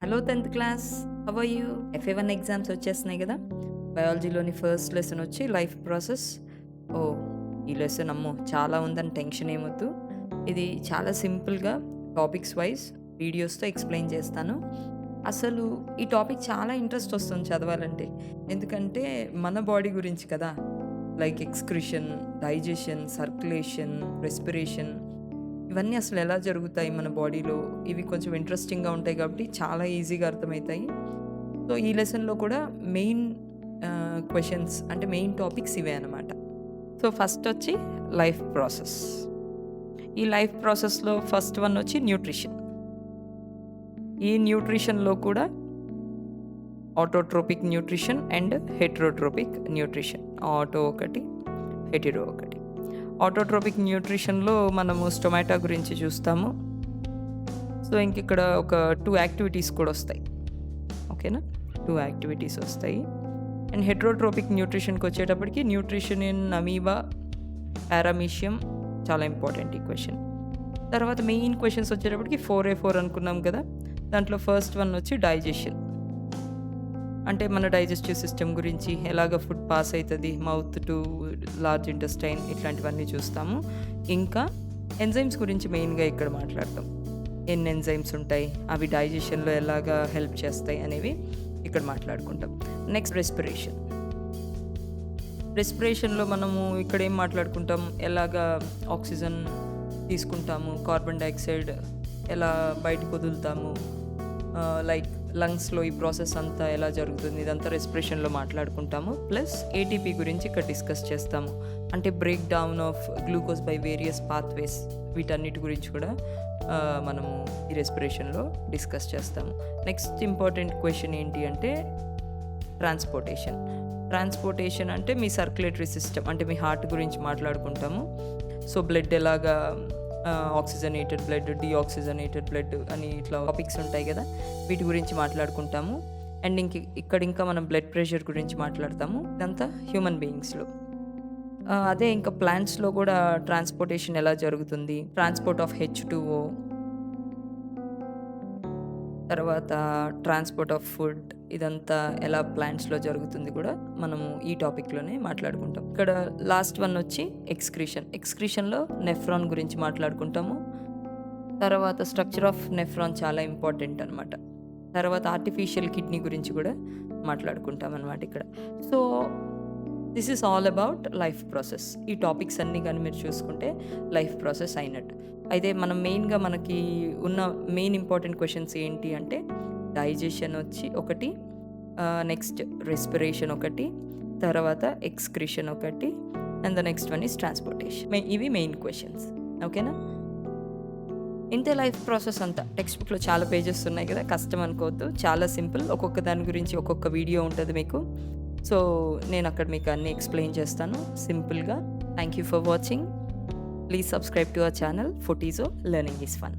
Hello 10th class, how are you? FA1 exams వచ్చేస్తున్నాయి కదా. బయాలజీలోని ఫస్ట్ లెసన్ వచ్చి లైఫ్ ప్రాసెస్. ఓ, ఈ లెసన్ అమ్మో చాలా ఉందని టెన్షన్ ఏమొద్దు. ఇది చాలా సింపుల్గా టాపిక్స్ వైజ్ వీడియోస్తో ఎక్స్ప్లెయిన్ చేస్తాను. అసలు ఈ టాపిక్ చాలా ఇంట్రెస్ట్ వస్తుంది చదవాలంటే, ఎందుకంటే మన బాడీ గురించి కదా. Like excretion, digestion, circulation, respiration, ఇవన్నీ అసలు ఎలా జరుగుతాయి మన బాడీలో, ఇవి కొంచెం ఇంట్రెస్టింగ్గా ఉంటాయి కాబట్టి చాలా ఈజీగా అర్థమవుతాయి. సో ఈ లెసన్లో కూడా మెయిన్ క్వశ్చన్స్ అంటే మెయిన్ టాపిక్స్ ఇవే అనమాట. సో ఫస్ట్ వచ్చి లైఫ్ ప్రాసెస్. ఈ లైఫ్ ప్రాసెస్లో ఫస్ట్ వన్ వచ్చి న్యూట్రిషన్. ఈ న్యూట్రిషన్లో కూడా autotrophic nutrition and heterotrophic nutrition. Auto ఒకటి, హెటెరో ఒకటి. ఆటోట్రోపిక్ న్యూట్రిషన్లో మనము స్టొమాటో గురించి చూస్తాము. సో ఇంక ఇక్కడ ఒక 2 యాక్టివిటీస్ కూడా వస్తాయి. ఓకేనా, 2 యాక్టివిటీస్ వస్తాయి. అండ్ హెటరోట్రోపిక్ న్యూట్రిషన్కి వచ్చేటప్పటికి న్యూట్రిషన్ ఇన్ అమీబా, పారామీషియం చాలా ఇంపార్టెంట్ ఈ క్వశ్చన్. తర్వాత మెయిన్ క్వశ్చన్స్ వచ్చేటప్పటికి 4A4 అనుకున్నాం కదా. దాంట్లో ఫస్ట్ వన్ వచ్చి డైజెషన్, అంటే మన డైజెస్టివ్ సిస్టమ్ గురించి, ఎలాగ ఫుడ్ పాస్ అవుతుంది మౌత్ టు లార్జ్ ఇంటెస్టైన్, ఇట్లాంటివన్నీ చూస్తాము. ఇంకా ఎంజైమ్స్ గురించి మెయిన్గా ఇక్కడ మాట్లాడతాం. ఎన్ని ఎంజైమ్స్ ఉంటాయి, అవి డైజెషన్లో ఎలాగా హెల్ప్ చేస్తాయి అనేవి ఇక్కడ మాట్లాడుకుంటాం. Next respiration. రెస్పిరేషన్లో మనము ఇక్కడ ఏం మాట్లాడుకుంటాం, ఎలాగా ఆక్సిజన్ తీసుకుంటాము, కార్బన్ డైఆక్సైడ్ ఎలా బయటకు వదులుతాము, లైక్ లంగ్స్లో ఈ ప్రాసెస్ అంతా ఎలా జరుగుతుంది, ఇదంతా రెస్పిరేషన్లో మాట్లాడుకుంటాము. ప్లస్ ఏటీపీ గురించి ఇక్కడ డిస్కస్ చేస్తాము, అంటే break down of glucose by various pathways, వీటన్నిటి గురించి కూడా మనము ఈ రెస్పిరేషన్లో డిస్కస్ చేస్తాము. నెక్స్ట్ ఇంపార్టెంట్ క్వశ్చన్ ఏంటి అంటే ట్రాన్స్పోర్టేషన్. ట్రాన్స్పోర్టేషన్ అంటే మీ సర్క్యులేటరీ సిస్టమ్, అంటే మీ హార్ట్ గురించి మాట్లాడుకుంటాము. సో బ్లడ్ ఎలాగా ఆక్సిజనేటెడ్ బ్లడ్, డీఆక్సిజనేటెడ్ బ్లడ్ అని ఇట్లా టాపిక్స్ ఉంటాయి కదా, వీటి గురించి మాట్లాడుకుంటాము. అండ్ ఇక్కడ ఇంకా మనం బ్లడ్ ప్రెషర్ గురించి మాట్లాడతాము. ఇదంతా హ్యూమన్ బీయింగ్స్లో. అదే ఇంకా ప్లాంట్స్లో కూడా ట్రాన్స్పోర్టేషన్ ఎలా జరుగుతుంది, ట్రాన్స్పోర్ట్ ఆఫ్ H2O, తర్వాత ట్రాన్స్పోర్ట్ ఆఫ్ ఫుడ్, ఇదంతా ఎలా ప్లాంట్స్లో జరుగుతుంది కూడా మనము ఈ టాపిక్లోనే మాట్లాడుకుంటాం. ఇక్కడ లాస్ట్ వన్ వచ్చి ఎక్స్క్రీషన్. ఎక్స్క్రీషన్లో నెఫ్రాన్ గురించి మాట్లాడుకుంటాము. తర్వాత స్ట్రక్చర్ ఆఫ్ నెఫ్రాన్ చాలా ఇంపార్టెంట్ అనమాట. తర్వాత ఆర్టిఫిషియల్ కిడ్నీ గురించి కూడా మాట్లాడుకుంటాం అనమాట ఇక్కడ. So this is all about life process. ఈ టాపిక్స్ అన్నీ కానీ మీరు చూసుకుంటే లైఫ్ ప్రాసెస్ అయినట్టు. అయితే మనం మెయిన్గా మనకి ఉన్న మెయిన్ ఇంపార్టెంట్ క్వశ్చన్స్ ఏంటి అంటే డైజెషన్ వచ్చి ఒకటి, నెక్స్ట్ రెస్పిరేషన్ ఒకటి, తర్వాత ఎక్స్క్రిషన్ ఒకటి, and the next one is transportation. ఇవి మెయిన్ క్వశ్చన్స్. ఓకేనా, ఇంతే లైఫ్ ప్రాసెస్ అంతా. టెక్స్ట్ బుక్లో చాలా పేజెస్ ఉన్నాయి కదా, కష్టం అనుకోవద్దు, చాలా సింపుల్. ఒక్కొక్క దాని గురించి ఒక్కొక్క వీడియో ఉంటుంది మీకు. సో నేను అక్కడ మీకు అన్నీ ఎక్స్ప్లెయిన్ చేస్తాను సింపుల్గా. Thank you for watching. Please subscribe to our channel. Fotizo Learning is Fun.